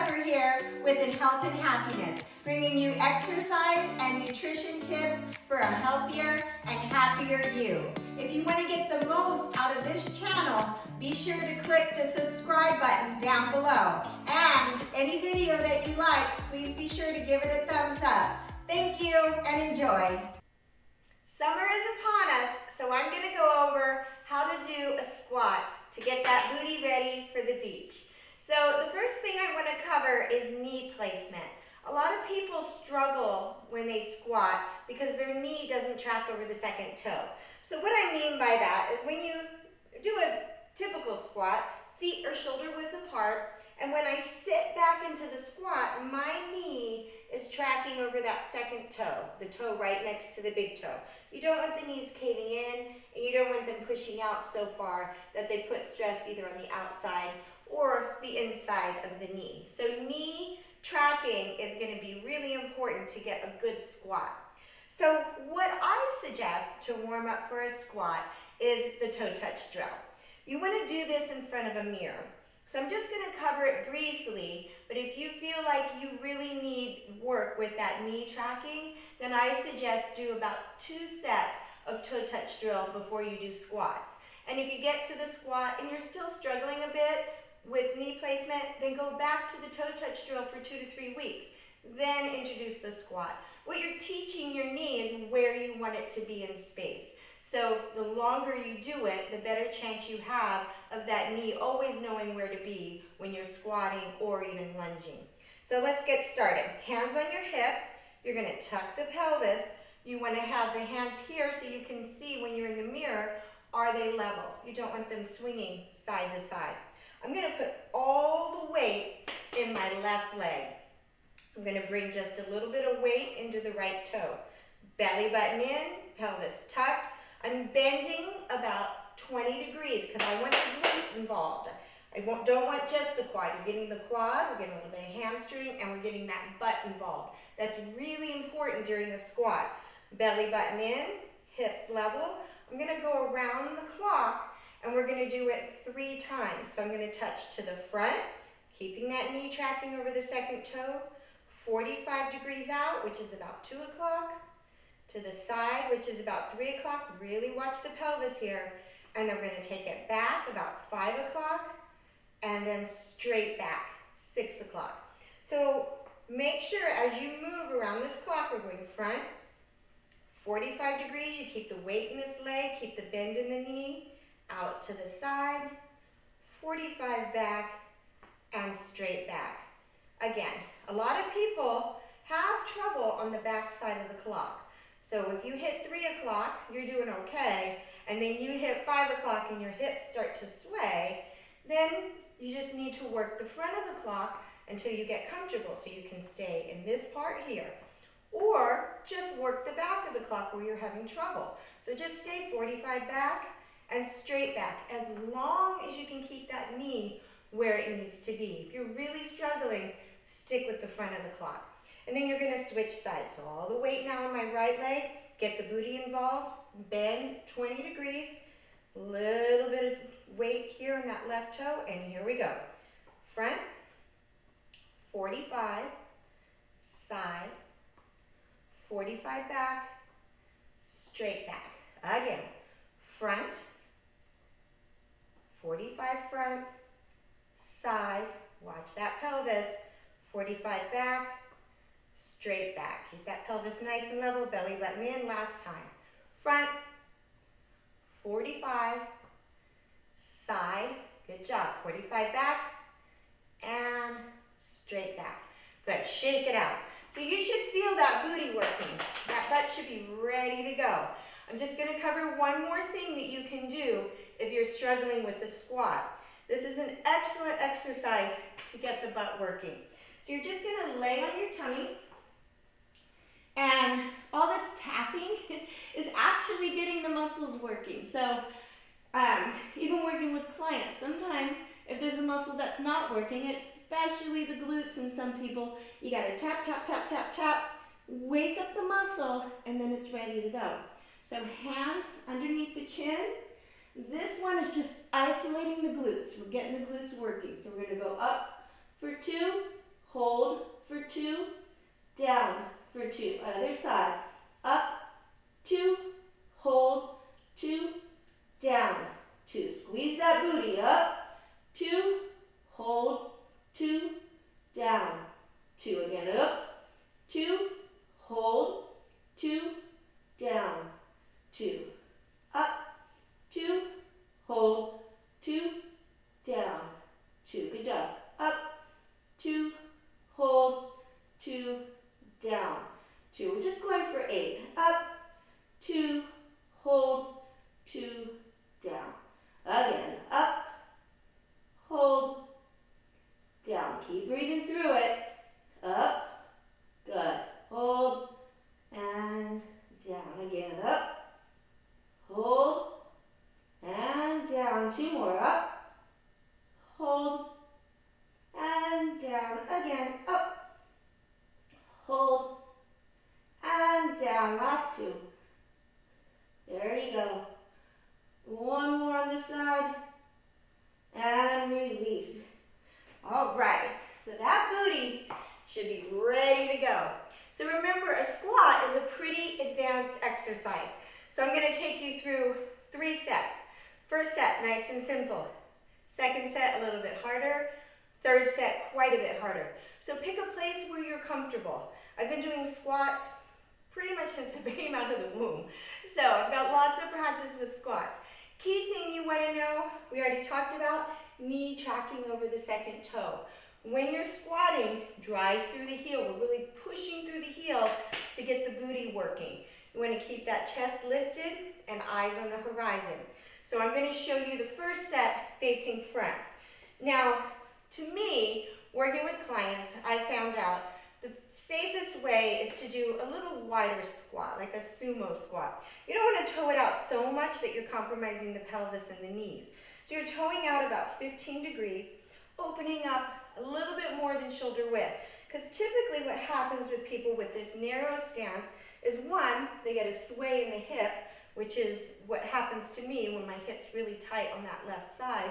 Summer here with Health and Happiness, bringing you exercise and nutrition tips for a healthier and happier you. If you want to get the most out of this channel, be sure to click the subscribe button down below. And any video that you like, please be sure to give it a thumbs up. Thank you and enjoy. Summer is upon us, so I'm going to go over how to do a squat to get that booty ready for the beach. So the first thing I want to cover is knee placement. A lot of people struggle when they squat because their knee doesn't track over the second toe. So what I mean by that is when you do a typical squat, feet are shoulder width apart, and when I sit back into the squat, my knee is tracking over that second toe, the toe right next to the big toe. You don't want the knees caving in, and you don't want them pushing out so far that they put stress either on the outside or the inside of the knee. So knee tracking is going to be really important to get a good squat. So what I suggest to warm up for a squat is the toe touch drill. You want to do this in front of a mirror. So I'm just going to cover it briefly, but if you feel like you really need work with that knee tracking, then I suggest do about 2 sets of toe touch drill before you do squats. And if you get to the squat and you're still struggling a bit with knee placement, then go back to the toe touch drill for 2 to 3 weeks. Then introduce the squat. What you're teaching your knee is where you want it to be in space. So the longer you do it, the better chance you have of that knee always knowing where to be when you're squatting or even lunging. So let's get started. Hands on your hip. You're going to tuck the pelvis. You want to have the hands here so you can see when you're in the mirror, are they level? You don't want them swinging side to side. I'm going to put all the weight in my left leg. I'm going to bring just a little bit of weight into the right toe. Belly button in, pelvis tucked. I'm bending about 20 degrees because I want the glute involved. I don't want just the quad. You're getting the quad, we're getting a little bit of hamstring, and we're getting that butt involved. That's really important during a squat. Belly button in, hips level. I'm going to go around the clock, and we're going to do it 3 times. So I'm going to touch to the front, keeping that knee tracking over the second toe, 45 degrees out, which is about 2 o'clock, to the side, which is about 3 o'clock. Really watch the pelvis here. And then we're going to take it back about 5 o'clock, and then straight back, 6 o'clock. So make sure as you move around this clock, we're going front, 45 degrees, you keep the weight in this leg, keep the bend in the knee, out to the side, 45 back, and straight back. Again, a lot of people have trouble on the back side of the clock. So if you hit 3 o'clock, you're doing okay, and then you hit 5 o'clock and your hips start to sway, then you just need to work the front of the clock until you get comfortable so you can stay in this part here. Or just work the back of the clock where you're having trouble. So just stay 45 back and straight back as long as you can keep that knee where it needs to be. If you're really struggling, stick with the front of the clock. And then you're going to switch sides. So all the weight now on my right leg, get the booty involved, bend 20 degrees, little bit of weight here in that left toe, and here we go. Front, 45, side, 45 back, straight back. Again, front, 45 front, side, watch that pelvis, 45 back, straight back. Keep that pelvis nice and level, belly button in, last time. Front, 45, side, good job, 45 back, and straight back. Good, shake it out. So you should feel that booty working. That butt should be ready to go. I'm just going to cover one more thing that you can do if you're struggling with the squat. This is an excellent exercise to get the butt working. So you're just going to lay on your tummy, and all this tapping is actually getting the muscles working. So even working with clients, sometimes if there's a muscle that's not working, especially the glutes in some people, you got to tap, tap, tap, tap, tap, wake up the muscle, and then it's ready to go. So hands underneath the chin. This one is just isolating the glutes. We're getting the glutes working. So we're going to go up for 2, hold for 2, down for 2. Other side, up, 2, hold, 2, down, 2. Squeeze that booty up, 2, hold, 2, down, 2. Again, up, 2, hold, 2, down, 2. Up, 2, hold, 2, down, 2. Good job. Up, 2, hold, 2, down, 2. We're just going for 8. Up, 2, hold, 2, down. Again, up, hold, down. Keep breathing through it. Up, good. Hold, and down. Again, up, hold, and down. 2 more. Up, hold, and down. Again, up, hold, and down. Last 2. There you go. 1 more on the side, and release. All right, so that booty should be ready to go. So remember, a squat is a pretty advanced exercise. So I'm going to take you through 3 sets. First set, nice and simple. Second set, a little bit harder. Third set, quite a bit harder. So pick a place where you're comfortable. I've been doing squats pretty much since I came out of the womb. So I've got lots of practice with squats. Key thing you want to know, we already talked about, knee tracking over the second toe. When you're squatting, drive through the heel. We're really pushing through the heel to get the booty working. You want to keep that chest lifted and eyes on the horizon. So I'm going to show you the first set facing front. Now, to me, working with clients, I found out the safest way is to do a little wider squat, like a sumo squat. You don't want to toe it out so much that you're compromising the pelvis and the knees. So you're toeing out about 15 degrees, opening up a little bit more than shoulder width. Because typically what happens with people with this narrow stance is, one, they get a sway in the hip, which is what happens to me when my hip's really tight on that left side.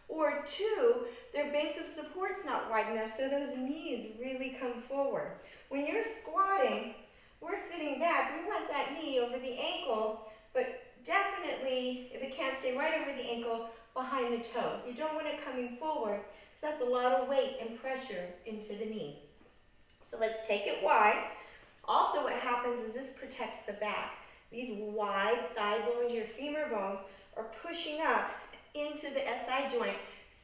Or 2, their base of support's not wide enough, so those knees really come forward. When you're squatting, we're sitting back, we want that knee over the ankle, but definitely, if it can't stay right over the ankle, behind the toe. You don't want it coming forward, because that's a lot of weight and pressure into the knee. So let's take it wide. Also what happens is this protects the back. These wide thigh bones, your femur bones, are pushing up into the SI joint,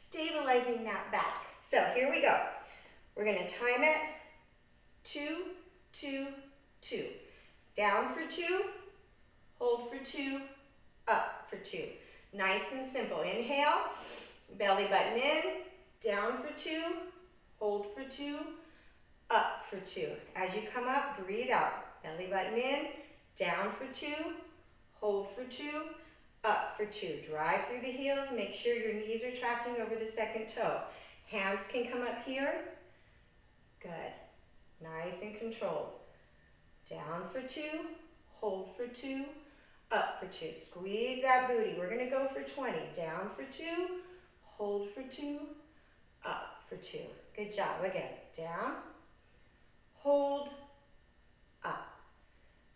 stabilizing that back. So here we go. We're going to time it. 2, 2, 2. Down for 2, hold for 2, up for 2. Nice and simple. Inhale, belly button in, down for 2, hold for 2, up for 2. As you come up, breathe out. Belly button in, down for 2, hold for 2, up for 2. Drive through the heels. Make sure your knees are tracking over the second toe. Hands can come up here. Good. Nice and controlled. Down for 2, hold for 2, up for 2. Squeeze that booty. We're going to go for 20. Down for 2, hold for 2, up for 2. Good job. Again, down, hold, up.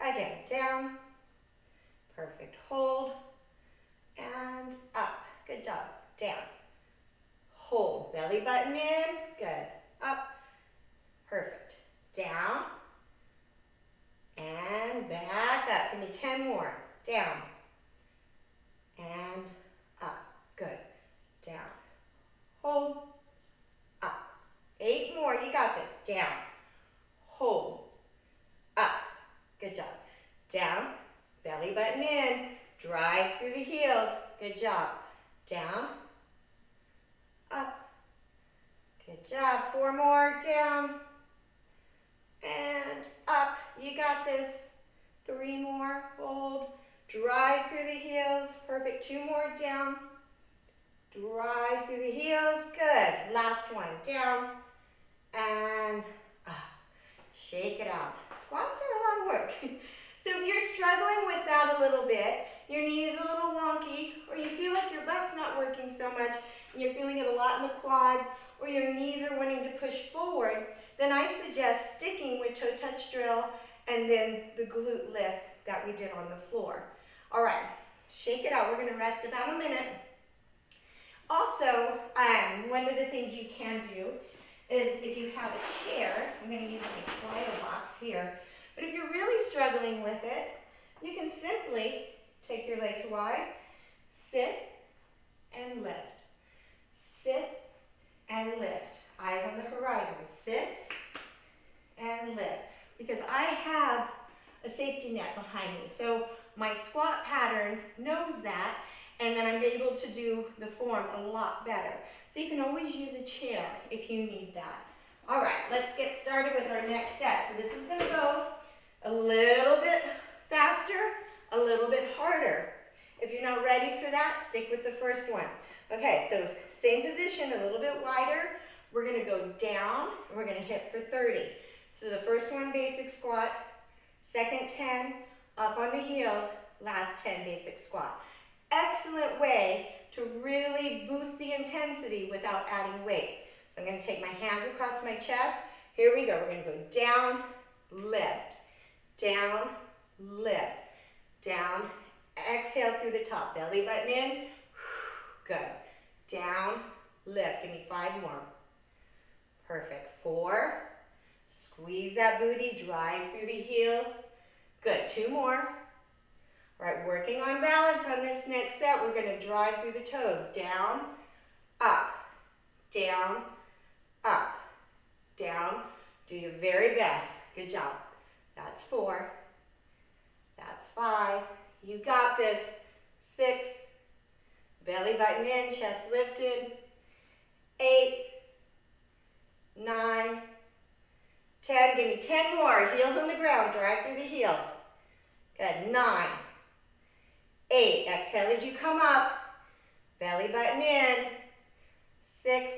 Again, down, perfect. Hold, and up. Good job. Down, hold. Belly button in. Good. Up, perfect. Down, and back up. Give me 10 more. Down, and up. Good. Down, hold, up. 8 more. You got this. Down, hold, up. Good job. Down, belly button in. Drive through the heels. Good job. Down, up. Good job. 4 more. Down, and up. You got this. 3 more. Hold. Drive through the heels. Perfect. 2 more. Down. Drive through the heels. Good. Last one. Down and up. Shake it out. Squats are a lot of work. So if you're struggling with that a little bit, your knee is a little wonky, or you feel like your butt's not working so much, and you're feeling it a lot in the quads, or your knees are wanting to push forward, then I suggest sticking with toe touch drill and then the glute lift that we did on the floor. All right, shake it out. We're gonna rest about a minute. Also, one of the things you can do is if you have a chair, I'm gonna use my Plyo box here, but if you're really struggling with it, you can simply take your legs wide, sit and lift. Sit and lift. Eyes on the horizon. Sit and lift. Because I have a safety net behind me. So my squat pattern knows that, and then I'm able to do the form a lot better. So you can always use a chair if you need that. All right, let's get started with our next set. So this is going to go a little bit faster, a little bit harder. If you're not ready for that, stick with the first one. Okay, so same position, a little bit wider. We're going to go down, and we're going to hit for 30. So the first one, basic squat. Second 10, up on the heels. Last 10, basic squat. Excellent way to really boost the intensity without adding weight. So I'm going to take my hands across my chest. Here we go. We're going to go down, lift, down, lift, down. Exhale through the top. Belly button in. Good. Down, lift. Give me 5 more. Perfect. 4. Squeeze that booty. Drive through the heels. Good. 2 more. All right, working on balance on this next set. We're going to drive through the toes. Down, up, down, up, down. Do your very best. Good job. That's 4. That's 5. You got this. 6. Belly button in, chest lifted. 8. 9. 10. Give me 10 more. Heels on the ground. Drive through the heels. Good. 9. 8. Exhale as you come up. Belly button in. 6.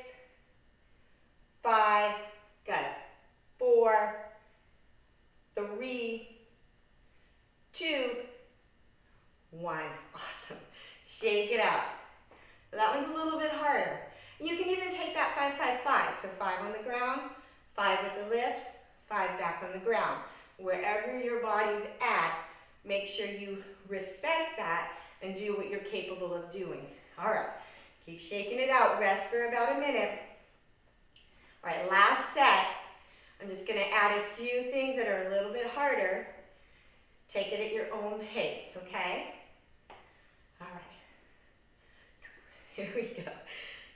5. Good. 4. 3. 2. 1. Awesome. Shake it out. That one's a little bit harder. You can even take that 5, 5, 5. So 5 on the ground, 5 with the lift, 5 back on the ground. Wherever your body's at, make sure you respect that and do what you're capable of doing. All right, keep shaking it out. Rest for about a minute. All right, last set. I'm just gonna add a few things that are a little bit harder. Take it at your own pace, okay? All right, here we go.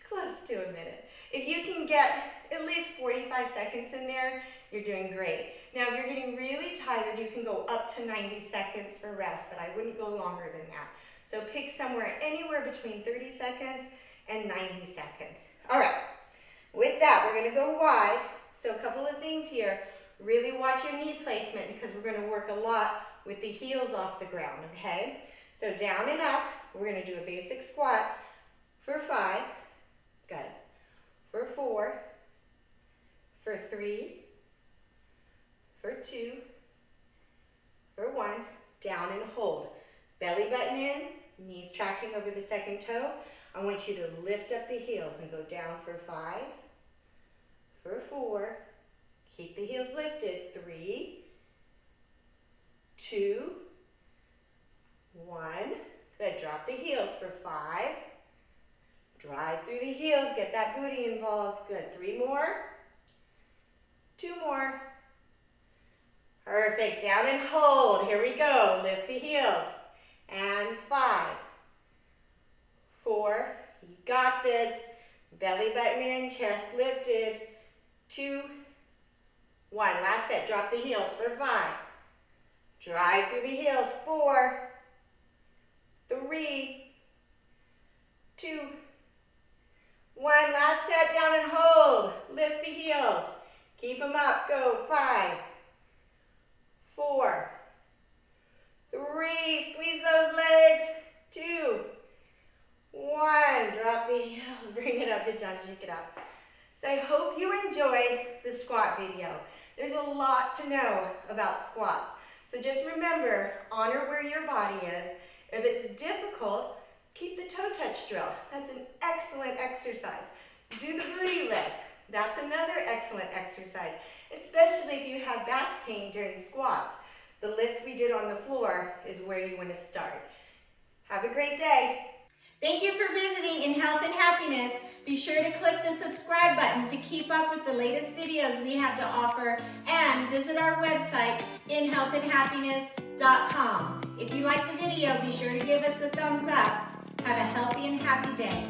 Close to a minute. If you can get at least 45 seconds in there, you're doing great. Now, if you're getting really tired, you can go up to 90 seconds for rest, but I wouldn't go longer than that. So pick somewhere, anywhere between 30 seconds and 90 seconds. All right, with that, we're gonna go wide. So a couple of things here. Really watch your knee placement because we're gonna work a lot with the heels off the ground, okay? So down and up, we're gonna do a basic squat for 5. Good. For 4. For 3. For 2. For 1. Down and hold. Belly button in, knees tracking over the second toe. I want you to lift up the heels and go down for 5. For 4. Keep the heels lifted. 3. 2. 1. Good. Drop the heels for 5. Drive through the heels. Get that booty involved. Good. 3 more. 2 more. Perfect. Down and hold. Here we go. Lift the heels. And 5. 4. You got this. Belly button in. Chest lifted. 2. 1. Last set. Drop the heels for 5. Drive through the heels. 4. 3. 2. 1. Last set. Down and hold. Lift the heels. Keep them up. Go. 5. 4. 3. Squeeze those legs. 2. 1. Drop the heels. Bring it up. Good job. Shake it up. So I hope you enjoyed the squat video. There's a lot to know about squats. So just remember, honor where your body is. If it's difficult, keep the toe touch drill. That's an excellent exercise. Do the booty lifts. That's another excellent exercise, especially if you have back pain during squats. The lift we did on the floor is where you want to start. Have a great day. Thank you for visiting In Health and Happiness. Be sure to click the subscribe button to keep up with the latest videos we have to offer, and visit our website, inhealthandhappiness.com. If you like the video, be sure to give us a thumbs up. Have a healthy and happy day.